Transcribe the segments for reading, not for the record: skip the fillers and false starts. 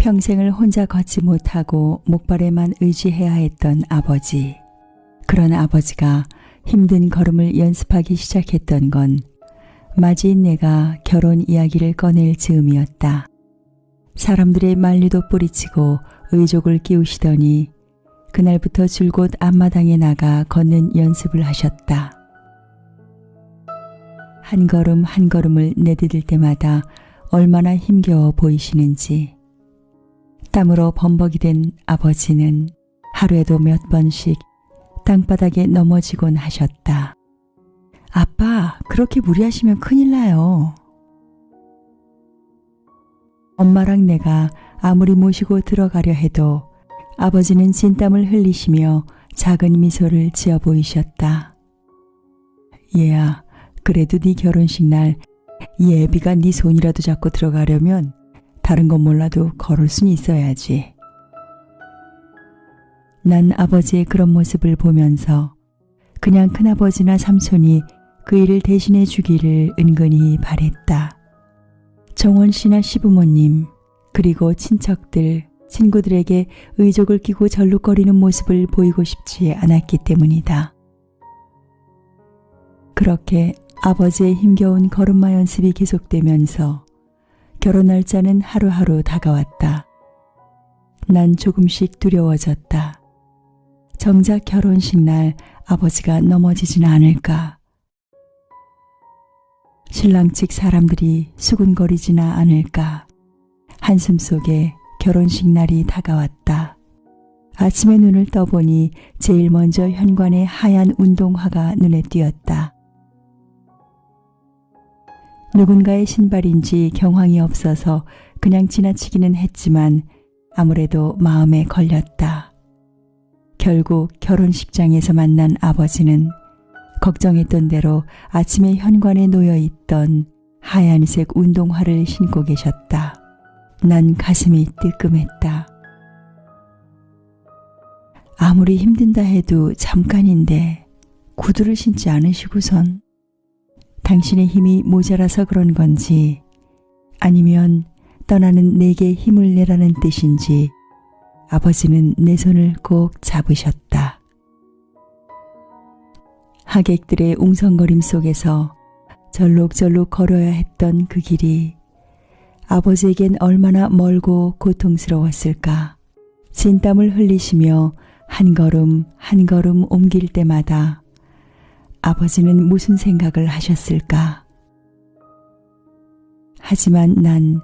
평생을 혼자 걷지 못하고 목발에만 의지해야 했던 아버지. 그런 아버지가 힘든 걸음을 연습하기 시작했던 건 맞이인 내가 결혼 이야기를 꺼낼 즈음이었다. 사람들의 만류도 뿌리치고 의족을 끼우시더니 그날부터 줄곧 앞마당에 나가 걷는 연습을 하셨다. 한 걸음 한 걸음을 내디딜 때마다 얼마나 힘겨워 보이시는지. 땀으로 범벅이 된 아버지는 하루에도 몇 번씩 땅바닥에 넘어지곤 하셨다. 아빠, 그렇게 무리하시면 큰일 나요. 엄마랑 내가 아무리 모시고 들어가려 해도 아버지는 진땀을 흘리시며 작은 미소를 지어 보이셨다. 얘야, 그래도 네 결혼식 날 이 애비가 네 손이라도 잡고 들어가려면 다른 건 몰라도 걸을 순 있어야지. 난 아버지의 그런 모습을 보면서 그냥 큰아버지나 삼촌이 그 일을 대신해 주기를 은근히 바랬다. 정원 씨나 시부모님, 그리고 친척들, 친구들에게 의족을 끼고 절룩거리는 모습을 보이고 싶지 않았기 때문이다. 그렇게 아버지의 힘겨운 걸음마 연습이 계속되면서 결혼 날짜는 하루하루 다가왔다. 난 조금씩 두려워졌다. 정작 결혼식 날 아버지가 넘어지진 않을까. 신랑 측 사람들이 수군거리지나 않을까. 한숨 속에 결혼식 날이 다가왔다. 아침에 눈을 떠보니 제일 먼저 현관에 하얀 운동화가 눈에 띄었다. 누군가의 신발인지 경황이 없어서 그냥 지나치기는 했지만 아무래도 마음에 걸렸다. 결국 결혼식장에서 만난 아버지는 걱정했던 대로 아침에 현관에 놓여있던 하얀색 운동화를 신고 계셨다. 난 가슴이 뜨끔했다. 아무리 힘든다 해도 잠깐인데 구두를 신지 않으시고선 당신의 힘이 모자라서 그런 건지 아니면 떠나는 내게 힘을 내라는 뜻인지 아버지는 내 손을 꼭 잡으셨다. 하객들의 웅성거림 속에서 절룩절룩 걸어야 했던 그 길이 아버지에겐 얼마나 멀고 고통스러웠을까. 진땀을 흘리시며 한 걸음 한 걸음 옮길 때마다 아버지는 무슨 생각을 하셨을까? 하지만 난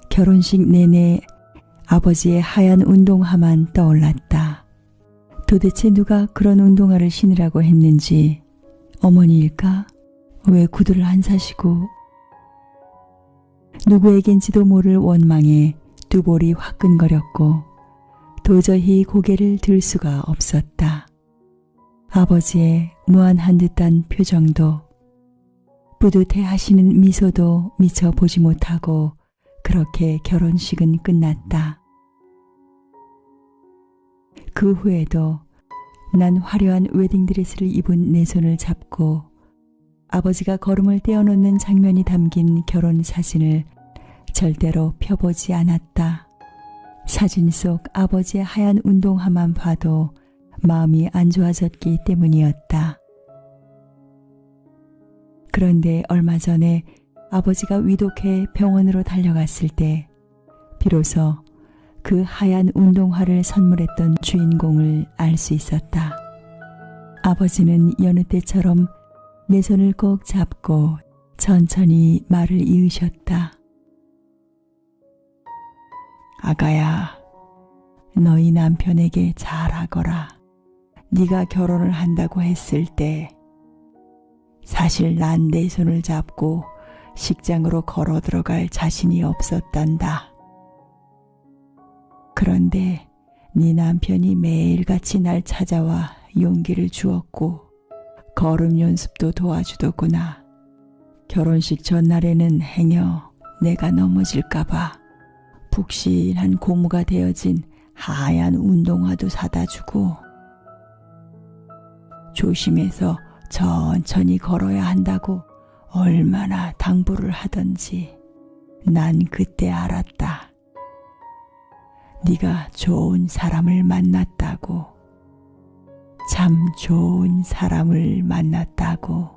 결혼식 내내 아버지의 하얀 운동화만 떠올랐다. 도대체 누가 그런 운동화를 신으라고 했는지. 어머니일까? 왜 구두를 안 사시고? 누구에겐지도 모를 원망에 두 볼이 화끈거렸고 도저히 고개를 들 수가 없었다. 아버지의 무안한 듯한 표정도 뿌듯해 하시는 미소도 미처 보지 못하고 그렇게 결혼식은 끝났다. 그 후에도 난 화려한 웨딩드레스를 입은 내 손을 잡고 아버지가 걸음을 떼어놓는 장면이 담긴 결혼 사진을 절대로 펴보지 않았다. 사진 속 아버지의 하얀 운동화만 봐도 마음이 안 좋아졌기 때문이었다. 그런데 얼마 전에 아버지가 위독해 병원으로 달려갔을 때 비로소 그 하얀 운동화를 선물했던 주인공을 알 수 있었다. 아버지는 여느 때처럼 내 손을 꼭 잡고 천천히 말을 이으셨다. 아가야, 너희 남편에게 잘하거라. 네가 결혼을 한다고 했을 때 사실 난 내 손을 잡고 식장으로 걸어 들어갈 자신이 없었단다. 그런데 네 남편이 매일같이 날 찾아와 용기를 주었고 걸음 연습도 도와주더구나. 결혼식 전날에는 행여 내가 넘어질까봐 푹신한 고무가 되어진 하얀 운동화도 사다 주고 조심해서 천천히 걸어야 한다고 얼마나 당부를 하던지 난 그때 알았다. 네가 좋은 사람을 만났다고. 참 좋은 사람을 만났다고.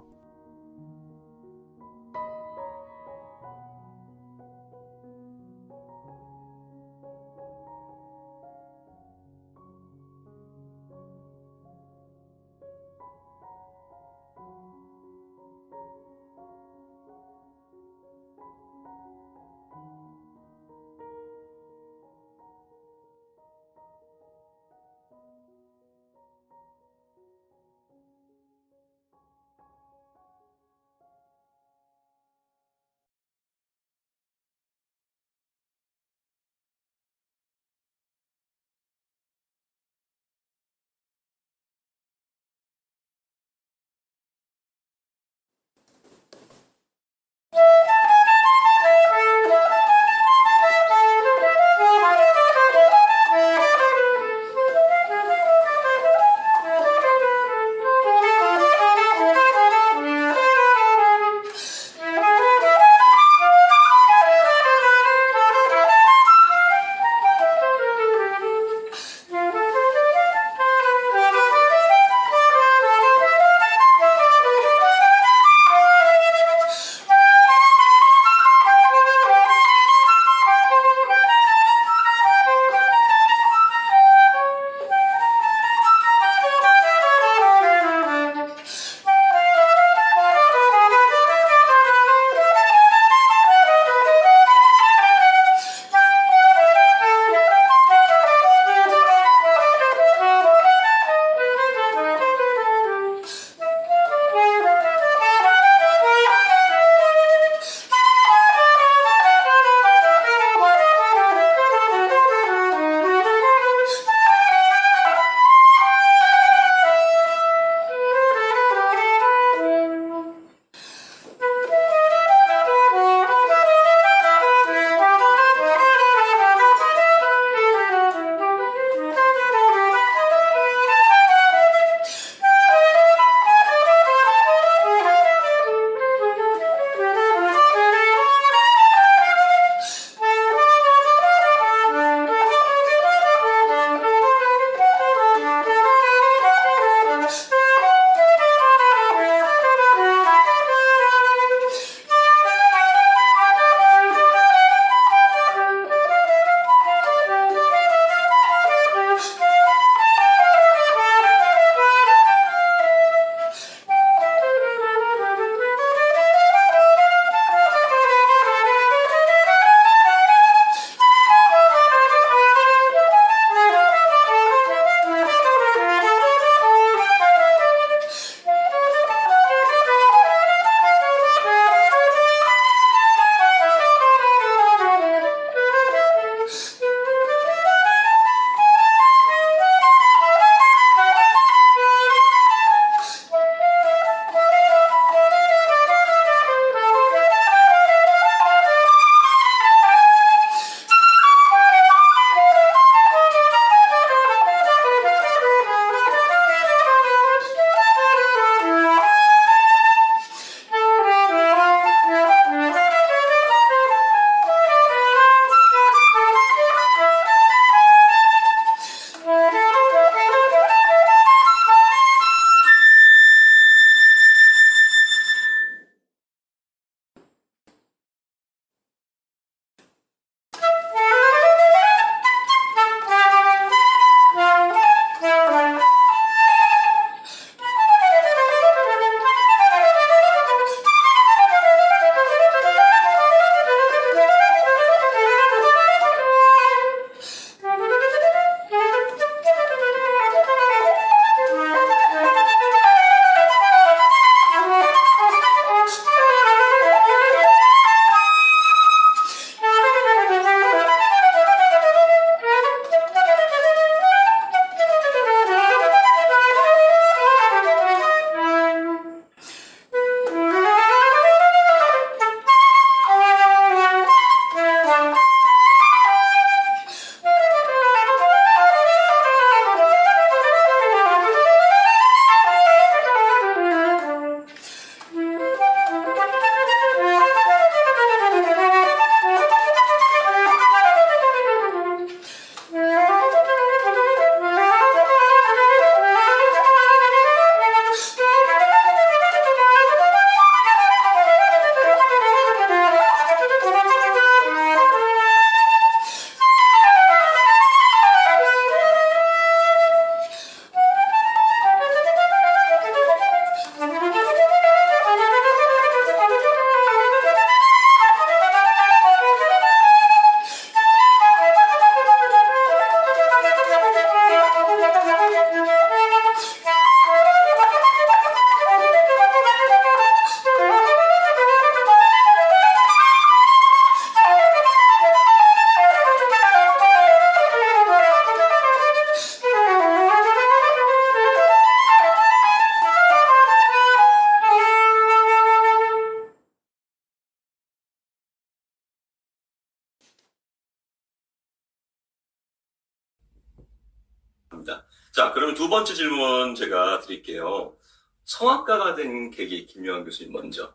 합니다. 자, 그러면 두 번째 질문 제가 드릴게요. 성악가가 된 계기, 김요한 교수님 먼저.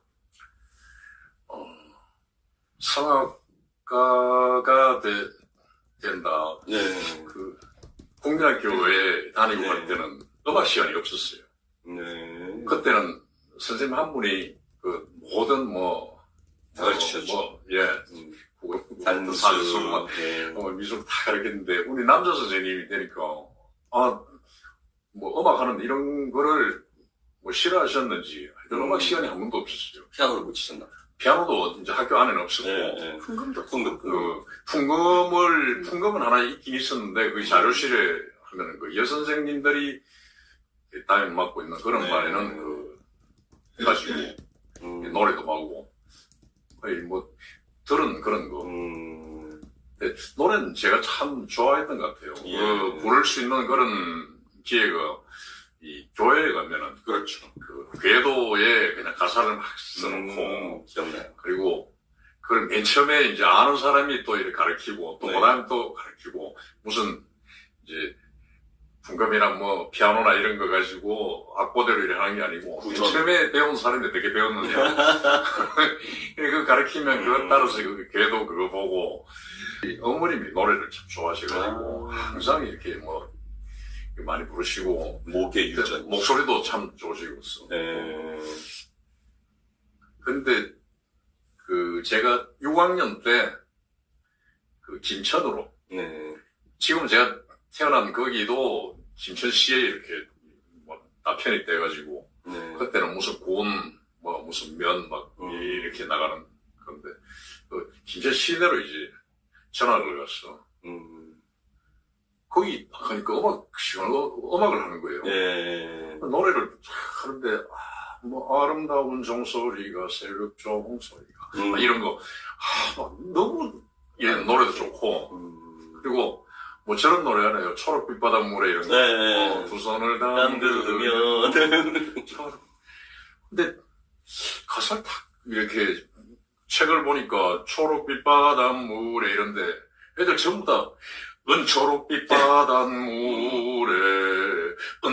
성악가가 된다. 네. 그 국민학교에 다니고 네. 할 때는 음악 시간이 없었어요. 네. 그때는 선생님 한 분이 그 모든 다 가르치셨죠. 단수, 산수, 네. 미술 다 가르쳤는데 우리 남자 선생님이 되니까 음악 하는데 이런 거를 싫어하셨는지 하여튼 음악 시간이 한 번도 없었어요. 피아노를 못 치셨나? 피아노도 이제 학교 안에는 없었고 네. 풍금은 하나 있긴 있었는데 그 자료실에 하면은 그 여선생님들이 담임 맡고 있는 그런 네. 반에는 해가지고 노래도 하고 거의 들은 그런 거. 근데 노래는 제가 참 좋아했던 것 같아요. 예. 부를 수 있는 그런 기회가 이 교회에 가면은 그렇죠. 그 궤도에 그냥 가사를 막 써놓고 기억나요. 그리고 그걸 맨 처음에 이제 아는 사람이 또 이렇게 가르치고 또 네. 그다음에 또 가르치고 무슨 이제 풍금이나 피아노나 이런 거 가지고 악보대로 이렇게 하는 게 아니고 맨 처음에 배운 사람이 어떻게 배웠느냐 그 가르치면 그거 따라서 그 궤도 그거 보고 어머님이 노래를 참 좋아하셔가지고 항상 이렇게 많이 부르시고 목의 유전. 목소리도 참 좋으시고 네. 근데 제가 6학년 때 김천으로 네. 지금 제가 태어난 거기도 김천시에 이렇게 나편이 돼가지고 네. 그때는 무슨 군 무슨 면 이렇게 나가는 건데 김천 시내로 이제 전학을 갔어. 거기 가니까 음악을 하는 거예요. 네. 노래를 하는데 아름다운 종소리가 새벽 조홍소리가 이런 거 너무 노래도 좋고 그리고 저런 노래 하나요. 초록빛 바닷물에 이런 거. 네. 두 손을 담그면. 근데 가사를 딱 이렇게 책을 보니까 초록빛 바닷물에 이런데 애들 전부 다 은초록빛 바닷물에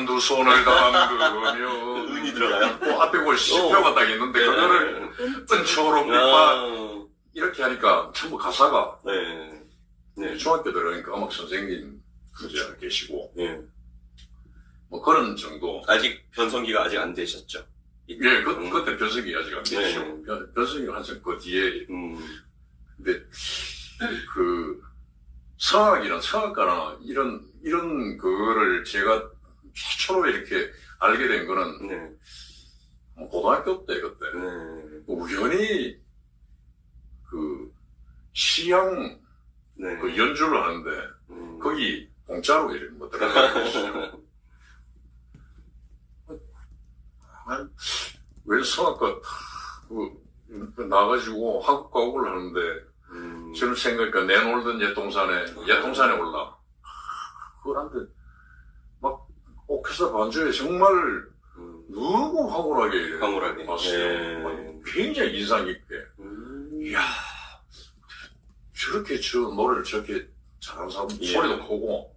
두 손을 담그며 은이 들어가요? 앞에 그 시표가 딱 있는데 그거를 은초록빛 이렇게 하니까 전부 가사가 네. 중학교 들어가니까 음악 선생님 계시고 네. 그런 정도. 아직 변성기가 아직 안 되셨죠? 예, 그때 변성기 아직 안 됐죠. 네. 변성기가 한참 그 뒤에. 근데 성악가나 이런 거를 제가 최초로 이렇게 알게 된 거는 고등학교 때 그때 우연히 시향 연주를 하는데 거기 공짜로 이렇게 들어가고 왜 성악가 나가지고 학교 가고를 하는데 지금 생각하니까 내놀던 옛동산에 올라 그걸 하는데 막 오케스트라 반주에 정말 너무 황홀하게 봤어요. 굉장히 인상 깊게. 이야, 저렇게 노래를 저렇게 잘하는 사람 소리도 크고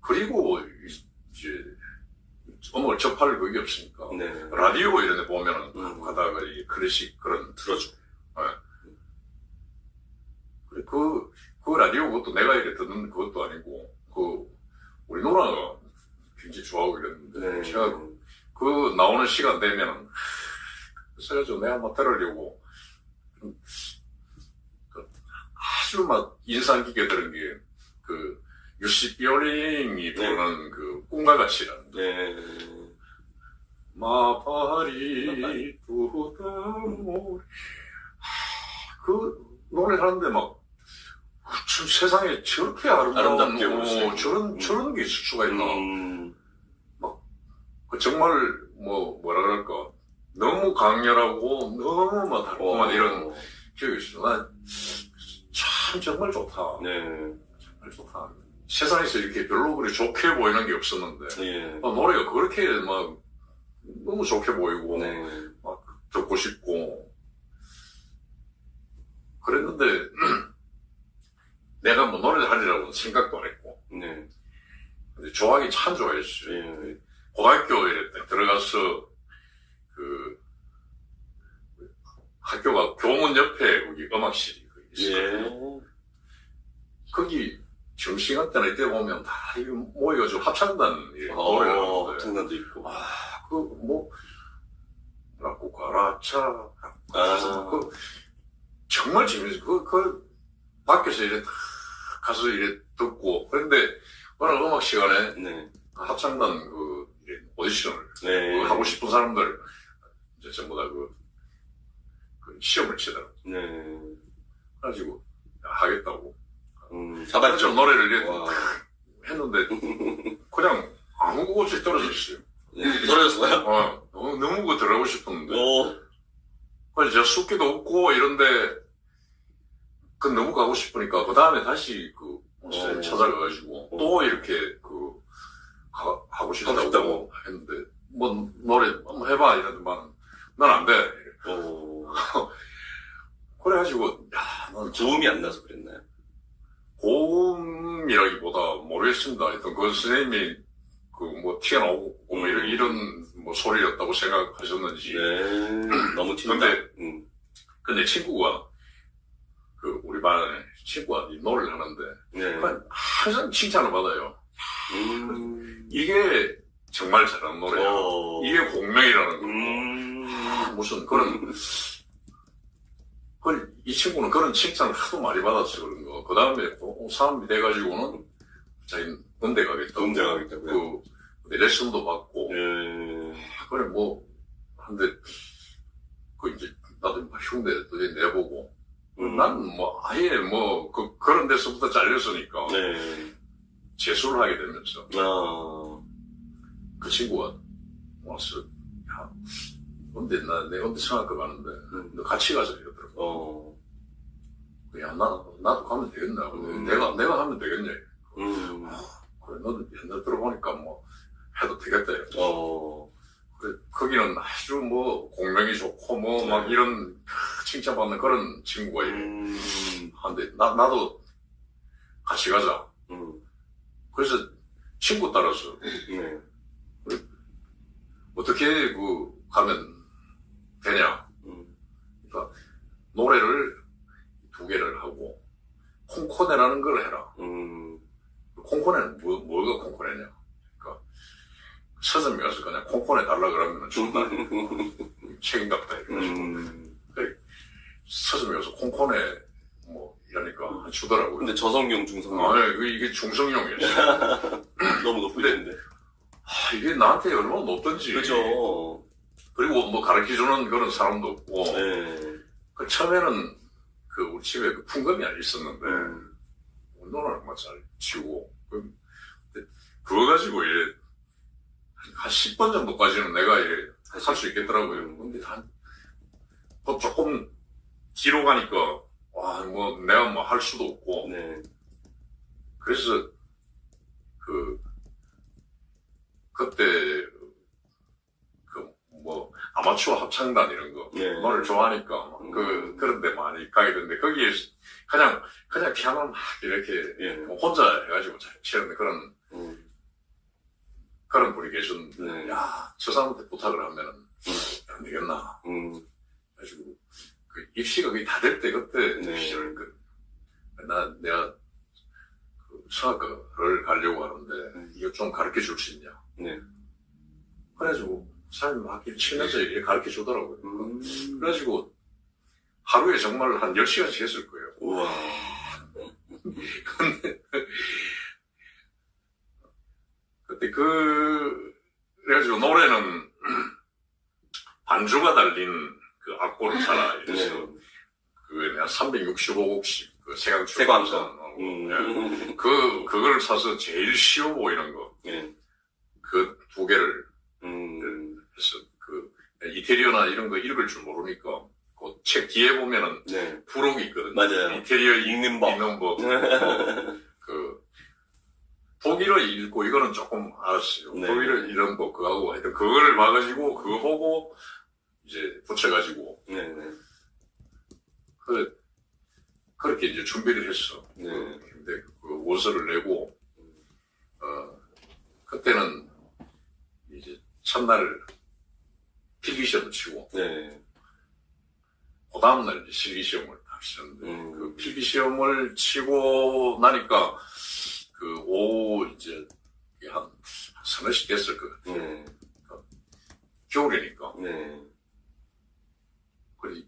그리고 이제 음악을 접할 그게 없으니까 라디오 이런 데 보면은 가다가 이 클래식 그런 들어줘. 그 라디오 그것도 내가 이렇게 듣는 그것도 아니고 우리 누나가 굉장히 좋아하고 이랬는데 제가 그 나오는 시간 되면은 그래서 내가 한번 들으려고 아주 막 인상 깊게 들은 게 유시 삐어링이 부르는 꿈과 같이라는 마파리 두다모 그 노래 하는데 막 세상에 저렇게 아름답게 저런 게 있을 수가 있나 막 정말 뭐라 그럴까 너무 강렬하고 너무 막 달콤한 이런 기억이 있어. 나 참 정말 좋다. 정말 좋다. 세상에서 이렇게 별로 그리 좋게 보이는 게 없었는데 노래가 그렇게 막 너무 좋게 보이고 막 듣고 싶고 그랬는데 내가 노래를 하리라고 생각도 안 했고 좋아하기 참 좋아했어요. 예. 고등학교에 딱 들어가서 학교가 교문 옆에 거기 음악실이 있어요. 예. 거기 점심시간 때나 이때 보면 다 이거 모여가지고 합창단 노래를 하는데 합창단도 있고. 라고 가라차 아. 정말 재밌어요. 밖에서 이래 다 가서 이래 듣고 그런데 어느 음악 시간에 네. 합창단 이래 오디션을 네. 하고 싶은 사람들 이제 전부 다 시험을 치더라고. 네. 그래가지고 하겠다고. 자발적 노래를 이래 와. 했는데 그냥 아무 없이 떨어졌어요. 네. 떨어졌어요? 너무 들어가고 싶었는데. 오. 그래서 제가 숙기도 없고 이런데 너무 가고 싶으니까 그 다음에 다시 찾아가가지고 또 이렇게 하고 싶다고 했는데 뭐 노래 한번 해봐 이러더만 난 안 돼. 오. 그래가지고 난 도움이 안 나서 그랬나요? 고음이라기보다 모르겠습니다. 하여튼 그 선생님이 튀어나오고 뭐 이런 소리였다고 생각하셨는지. 네. 너무 튀는다. 근데 친구가 우리 반에 친구가 이 노래를 하는데 네. 항상 칭찬을 받아요. 이게 정말 잘하는 노래야. 이게 공명이라는 거. 무슨 이 친구는 그런 칭찬을 하도 많이 받아서 그런 거. 그 다음에 사람이 돼가지고는 자기 음대 가겠다고. 음대 가겠다고요? 레슨도 받고. 그래, 한데, 이제, 나도 흉내도 내보고. 난 아예 그런 데서부터 잘렸으니까. 네. 재수를 하게 되면서. 그 친구가 와서, 야, 내 음대 성악과 가는데, 너 같이 가자, 이러더라고. 야, 나도 가면 되겠나? 내가 하면 되겠냐? 그래, 너도 옛날 들어보니까 해도 되겠다. 그래, 거기는 아주 공명이 좋고, 막 이런 칭찬받는 그런 친구가 이래. 한데, 나도 같이 가자. 그래서 친구 따라서. 그래, 어떻게 가면 되냐. 그러니까, 노래를 2개를 하고, 콩코네라는 걸 해라. 콩코네는 뭐가 콩코네냐? 그러니까 서점에 가서 그냥 콩코네 달라 그러면 준다. 책임감다 이래가지고. 서점에 가서 콩코네 이러니까 주더라고요. 근데 저성용, 중성용. 이게 중성용이었어요. 너무 높은데. 이게 나한테 얼마나 높던지. 그죠. 그리고 가르쳐주는 그런 사람도 없고. 네. 처음에는 우리 집에 풍금이 있었는데, 운동을 정말 잘 치고, 그거 가지고 한 10번 정도까지는 내가 할 수 있겠더라고요. 근데 조금 뒤로 가니까, 내가 할 수도 없고. 네. 그래서, 그때, 아마추어 합창단 이런 거, 네. 노래를 좋아하니까, 그런 데 많이 가게 되는데, 거기에 그냥 피아노 막 이렇게, 혼자 해가지고 잘 치는 그런 분이 계셨는데, 네. 야, 저 사람한테 부탁을 하면은, 안 되겠나. 그래가지고, 입시가 거의 다 될 때, 그때, 네. 내가, 성악과를 가려고 하는데, 이거 좀 가르쳐 줄 수 있냐. 네. 그래가지고, 사람이 학기를 치면서 이렇게 가르쳐 주더라고요. 그래가지고, 하루에 정말 한 10시간씩 했을 거예요. 우와. 근데, 그때 그래가지고 노래는 반주가 달린 악보를 사라. 이래서, 내가 365곡씩, 세광천. 그걸 사서 제일 쉬워 보이는 거. 그 2개를 해서, 이태리어나 이런 거 읽을 줄 모르니까, 그 책 뒤에 보면은, 부록이 있거든요. 맞아요. 이태리어 읽는 법. 독일어 읽고 이거는 조금 알았어요. 네. 독일어 이런 법 그거하고 하여튼 그거를 봐가지고 그거 보고 이제 붙여가지고 그렇게 이제 준비를 했어. 근데 그 원서를 내고 그때는 이제 첫날 필기시험을 치고, 네. 그 다음날 이제 실기시험을 하시는데, 그 필기시험을 치고 나니까, 그 오후 이제 한 서너 시 됐을 것 같아요. 네. 겨울이니까. 네. 그래서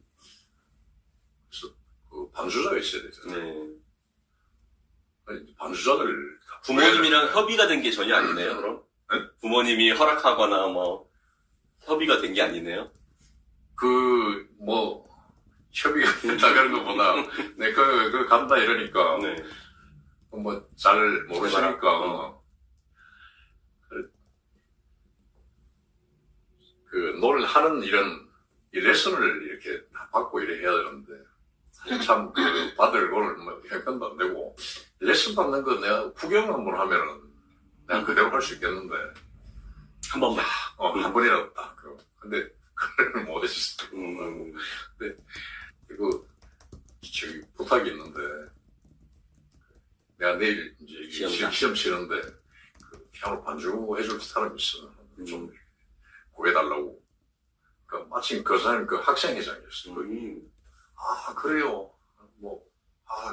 그 반주자가 있어야 되잖아요. 네. 아니, 반주자를 부모님이랑 협의가 된 게 전혀 아니네요, 그럼? 네? 부모님이 허락하거나 뭐, 협의가 된 게 아니네요? 뭐 협의가 된다 그런 것보다 내 그 간다 이러니까 네. 뭐 잘 모르시니까 그 노래를 하는 이런 이 레슨을 이렇게 다 받고 이래 해야 되는데 참 그 받을 거를 뭐 형편도 안 되고 레슨 받는 거 내가 구경 한번 하면은 내가 그대로 할 수 있겠는데 한 번만. 한 번이라도 딱 근데 그걸 못 했어. 근데 이거 저기 부탁이 있는데 내가 내일 이제 시험 치는데 그 피아노 반주 해줄 사람이 있으면 좀 구해달라고. 그 마침 그 사람이 그 학생회장이었어. 아 그래요.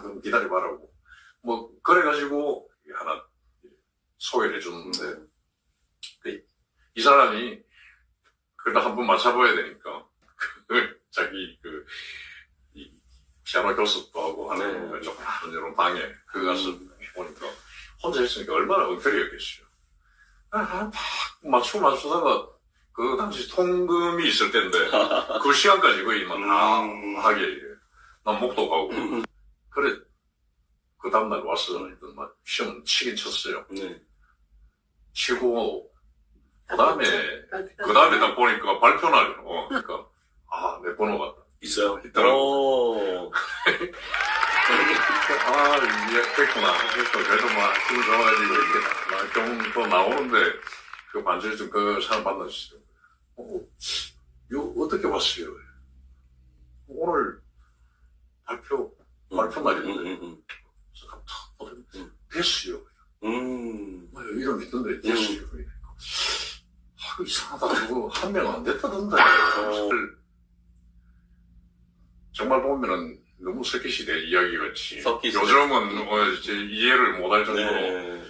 그럼 기다려봐라고. 그래가지고 하나 소개를 해줬는데 이 사람이 그래도 한번 맞춰봐야 되니까 자기 이 피아노 교습도 하고 하는 좀 이런 방에 가서 해보니까 혼자 했으니까 얼마나 엉터리였겠어요. 막 맞추다가 그 당시 통금이 있을 때인데 그 시간까지 거의 막 다 하게 난 목도 가고 그래 그 다음날 와서 막 시험 치긴 쳤어요. 치고 그 다음에 딱 보니까 발표날 그러니까 내 번호가 있어요? 있더라고. 됐구나. 그래도 기분 좋아가지고 이렇게 좀 더 나오는데 그 반주에 좀 그 사람 만났어요. 이거 어떻게 왔어요? 오늘 발표날인데 됐어요. 이런 게 있던데 됐어요. 이상하다. 그거 한 명 안 됐다던데. 정말 보면은 너무 석기시대 이야기 같이. 요즘은 이제 이해를 못할 정도로.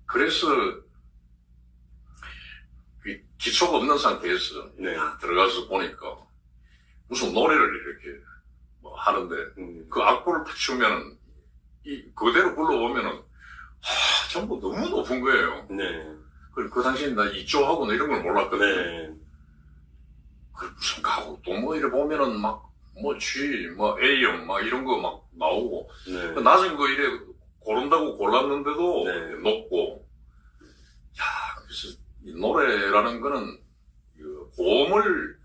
그래서 기초가 없는 상태에서 들어가서 보니까 무슨 노래를 이렇게 하는데 그 악보를 딱 주면은 그대로 불러보면은 전부 너무 높은 거예요. 그 당시엔 나 이조하고 이런 걸 몰랐거든. 무슨 가곡 또 이래 보면은 G, A형 이런 거 나오고 낮은 거 이래 고른다고 골랐는데도 높고 그래서 이 노래라는 거는 고음을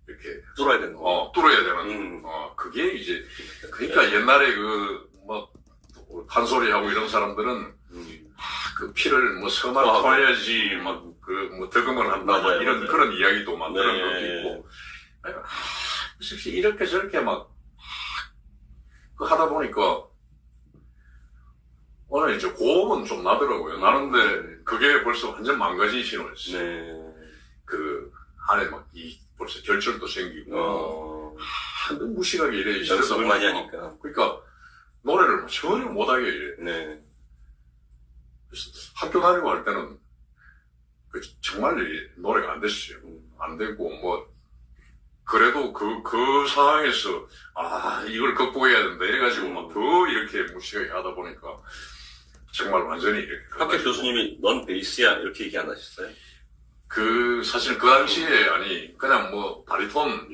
이렇게 뚫어야 되는 거. 뚫어야 되는 그게 이제 그러니까 옛날에 탄소리하고 이런 사람들은 그 피를 선을 터야지 득음을 한다 이런 그런 이야기도 만드는 것도 있고 이렇게 저렇게 하다 보니까 오늘 이제 고음은 좀 나더라고요. 나는데 그게 벌써 완전 망가진 신호였어. 그 안에 벌써 결절도 생기고 너무 무식하게 이래 연습을 많이 하니까. 그러니까 노래를 전혀 못하게 이래. 그래서 학교 다니고 할 때는 정말 노래가 안 됐어요. 안 되고 그래도 그 상황에서 이걸 극복해야 된다 이래가지고 더 이렇게 무식하게 하다 보니까 정말 완전히 이렇게 학교 교수님이 넌 베이스야 이렇게 얘기 안 하셨어요? 사실 그 당시에 그냥 바리톤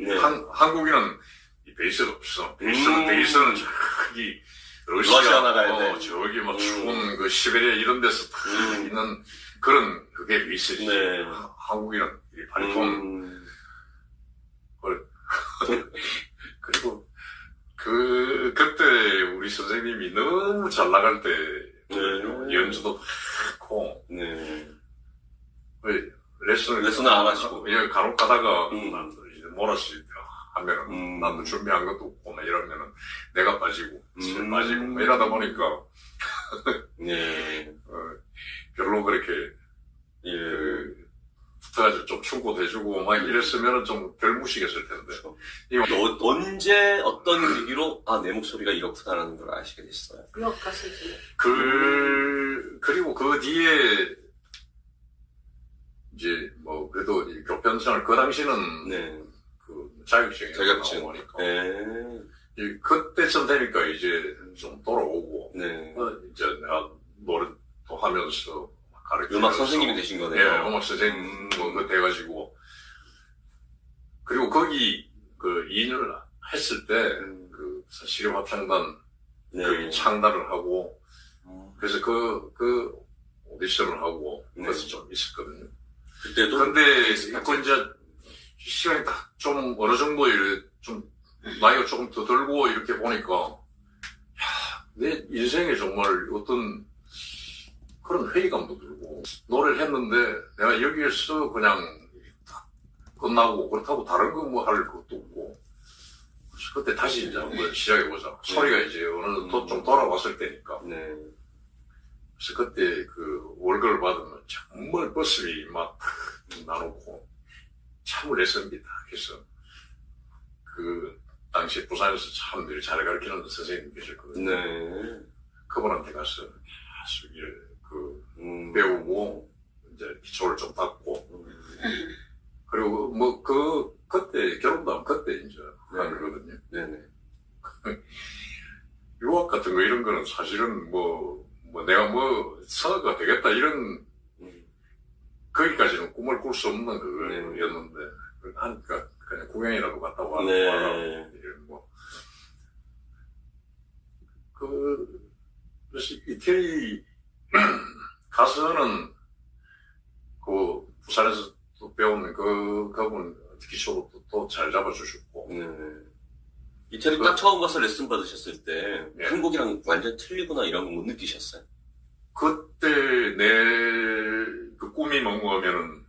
한국인은 이 베이스가 없어. 베이스는 저기 러시아 나가야 돼. 저기 추운 그 시베리아 이런 데서 딱 있는 그런 그게 베이스지. 한국인은 이 바리톤. 그리고 그때 우리 선생님이 너무 잘 나갈 때 연주도 하고 레슨을 안 하시고 간혹 가다가 이제 몰아서 하면은 나도 준비한 것도 없고 이러면은 내가 빠지고 빠지고 이러다 보니까 별로 그렇게 예. 붙어가지고 좀 충고도 해주고 막 이랬으면 좀 덜 무시겠을 텐데. 그렇죠. 언제 어떤 계기로 내 목소리가 이렇구나라는 걸 아시게 됐어요? 유학 가시지. 그리고 그 뒤에 이제 뭐 그래도 교편생활 그 당시는 네. 그 자격증이 자격증. 나오니까 네. 그때쯤 되니까 이제 좀 돌아오고 네. 이제 내가 노래도 하면서 가르치면서 음악 선생님이 되신 거네요. 예, 음악 선생님 뭐 돼가지고 그리고 거기 그 2년을 했을 때 그 실용합창단 네. 그 창단을 하고 어, 그래서 그 오디션을 하고 네. 그래서 좀 있었거든요. 그때도 근데 그 이제 시간이 딱 좀 어느 정도 이래 좀 나이가 조금 더 들고 이렇게 보니까 야, 내 인생에 정말 어떤 그런 회의감도 들고 노래를 했는데 내가 여기에서 그냥 딱 끝나고 그렇다고 다른 거 뭐 할 것도 없고 그래서 그때 다시 이제 한번 시작해보자. 소리가 이제 어느 좀 돌아왔을 때니까. 네. 그래서 그때 그 월급을 받으면 정말 버스비 막 나누고 참을 했습니다. 그래서 그 당시 부산에서 참 늘 잘 가르치는 선생님 계셨거든요. 네. 그분한테 가서 계속 배우고 이제 기초를 좀 닦고 그리고 뭐 그때 결혼도 하면 그때 이제 한 거거든요. 네네. 유학 같은 거 이런 거는 사실은 뭐 내가 뭐 성악가 되겠다 이런 거기까지는 꿈을 꿀 수 없는 그거였는데 하니까 그냥 구경이라도 갔다 와라. 네. 이런 뭐 그래서 이태리 가서는 그 부산에서 또 배운 그분 기초도 또 잘 잡아주셨고. 네. 이태리 딱 처음 가서 레슨 받으셨을 때 네. 한국이랑 완전 틀리구나 이런 거 못 느끼셨어요? 그때 그 꿈이 뭔가면은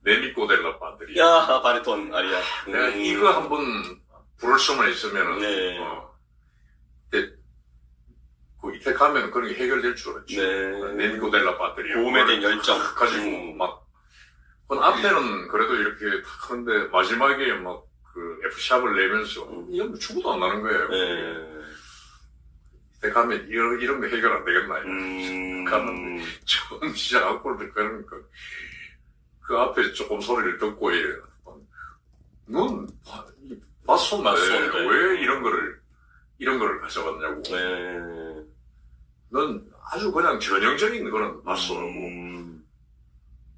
네미꼬 델라 파드리. 야, 바리톤 아리아. 내가 이거 한번 부를 수만 있으면은 네. 그때 그 이태 가면 그런 게 해결될 줄 알았지. 네. 네미꼬 델라 파드리. 도움에 대한 열정 가지고 막. 그 앞에는 그래도 이렇게 탁 하는데 마지막에 막 그 F샵을 내면서 이건 죽어도 안 나는 거예요. 네. 이때 가면 이런 거 해결 안 되겠나. 가면 처음 시작 악보를 그러니까 그 앞에 조금 소리를 듣고 이래요. 넌 바손인데 왜 이런 거를 가져왔냐고. 네. 넌 아주 그냥 전형적인 그런 바손이고.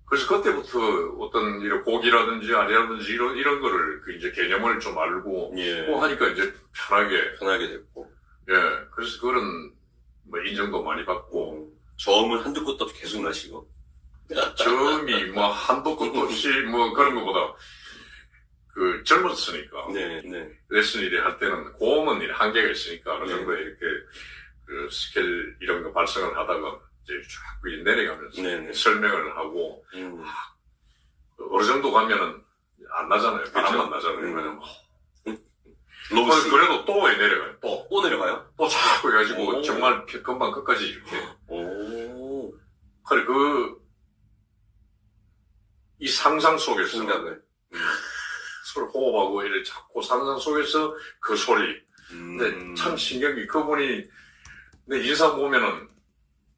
그래서 그때부터 어떤 이런 곡이라든지 아리라든지 이런 거를 그 이제 개념을 좀 알고 예. 하니까 이제 편하게 됐고. 예. 그래서 그런 뭐 인정도 많이 받고 저음을 한두 끝도 없이 계속 나시고. 저음이 뭐 한도 끝도 없이 뭐 그런 거보다 그 젊었으니까 네. 레슨 일에 할 때는 고음은 이제 한계가 있으니까 어느 정도 네. 이렇게 그 스케일 이런 거 발성을 하다가 이제 쫙 내려가면서 네네. 설명을 하고 어느 정도 가면은 안 나잖아요. 바람만 나잖아요. 로브스. 그래도 또 내려가요. 또 내려가요? 또 자꾸 해가지고 오. 정말 금방 끝까지 이렇게. 오. 그래 이 상상 속에서 생각을. 서로 호흡하고 이래 자꾸 상상 속에서 그 소리. 근데 참 신경이 그분이 내 인상 보면은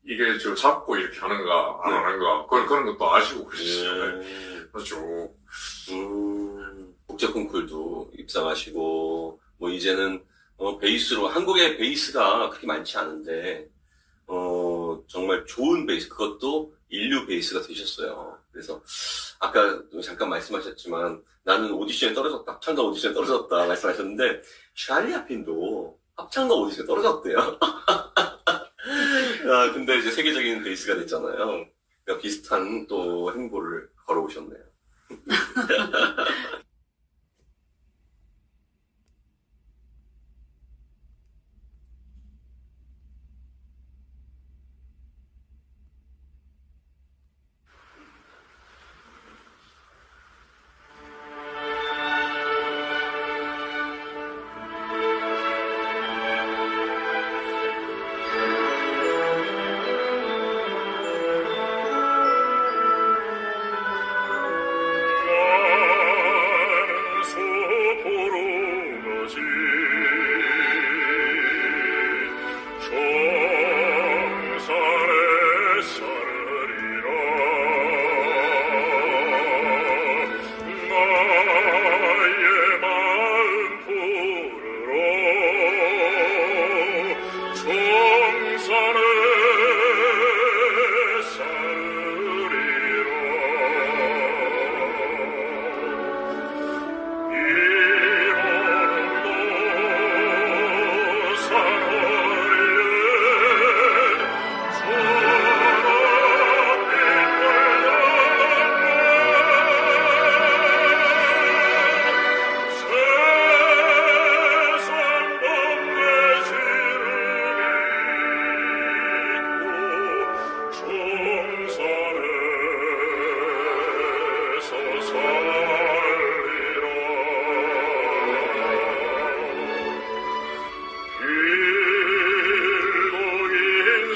이게 저 잡고 이렇게 하는가 안 하는가 그런 것도 아시고 그랬어요. 그렇죠. 국제 콩쿨도 입상하시고 뭐 이제는 베이스로 한국의 베이스가 그렇게 많지 않은데 정말 좋은 베이스 그것도 인류 베이스가 되셨어요. 그래서 아까 잠깐 말씀하셨지만 나는 오디션에 떨어졌다 합창단 오디션에 떨어졌다 말씀하셨는데 샬리 아핀도 합창단 오디션에 떨어졌대요. 근데 이제 세계적인 베이스가 됐잖아요. 그러니까 비슷한 또 행보를 걸어오셨네요.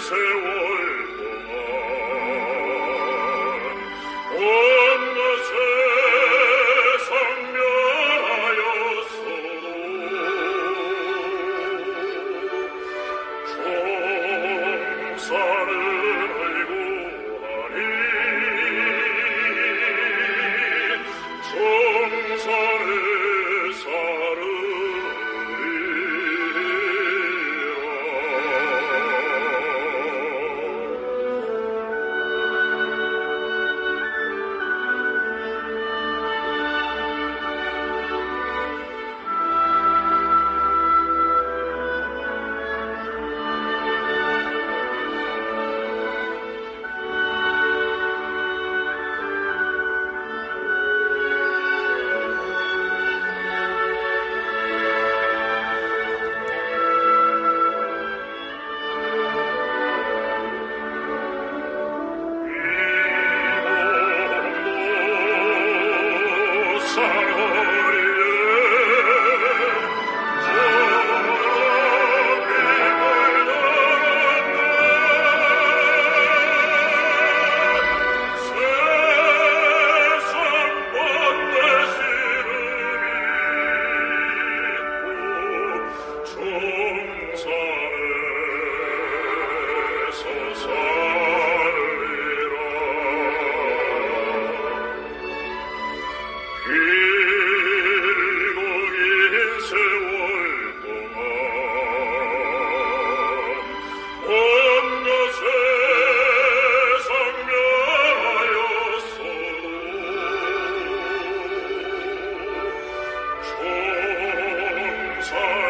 세월 동안 온 것에 상면하였어도 총사는 의고하니 총사는 사